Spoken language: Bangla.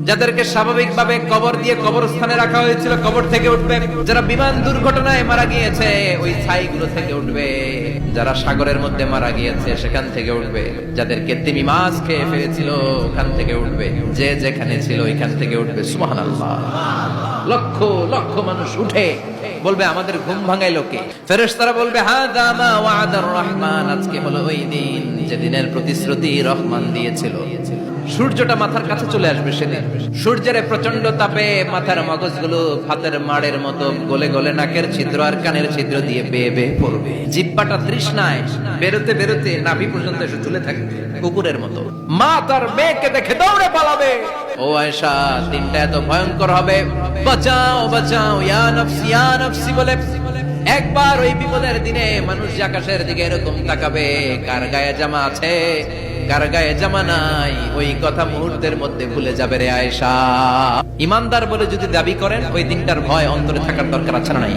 যাদেরকে স্বাভাবিকভাবে কবর দিয়ে কবরস্থানে রাখা হয়েছিল কবর থেকে উঠবে, যারা বিমান দুর্ঘটনায় মারা গিয়েছে ওই ছাইগুলো থেকে উঠবে, যারা সাগরের মধ্যে মারা গিয়েছে সেখান থেকে উঠবে, যাদেরকে তিমি মাছ খেয়ে ফেলেছিল ওখান থেকে উঠবে, যে যেখানে ছিল ওইখান থেকে উঠবে। সুবহানাল্লাহ। লক্ষ লক্ষ মানুষ উঠে বলবে আমাদের ঘুম ভাঙাইলো কে? ফেরেশতারা বলবে হাযা মা ওয়া'দার রহমান, আজকে হলো ওই দিন যেদিনের প্রতিশ্রুতি রহমান দিয়েছিল। সূর্যটা মাথার কাছে চলে আসবে সেদিন। সূর্যের প্রচন্ড তাপে মাথার মগজগুলো ভাতের মাড়ের মতো গলে গলে নাকের ছিদ্র আর কানের ছিদ্র দিয়ে বেয়ে বেয়ে পড়বে। জিহ্বাটা তৃষ্ণায় বেরোতে বেরোতে নাভি পর্যন্ত এসে ঝুলে থাকবে কুকুরের মতো। মা তার মেয়েকে দেখে দৌড়ে পালাবে। ও আয়েশা, দিনটা এত ভয়ঙ্কর হবে, বাঁচাও বাঁচাও ইয়া নফসি ইয়া নফসি বলে একবার ওই বিপদের দিনে মানুষ যে আকাশের দিকে এরকম তাকাবে, কার গায়ে জামা আছে কার গায়ে জামা নাই, ওই কথা মুহূর্তের মধ্যে ভুলে যাবে রে আয়েশা। ইমানদার বলে যদি দাবি করেন ওই দিনটার ভয় অন্তরে থাকার দরকার আছে না নাই?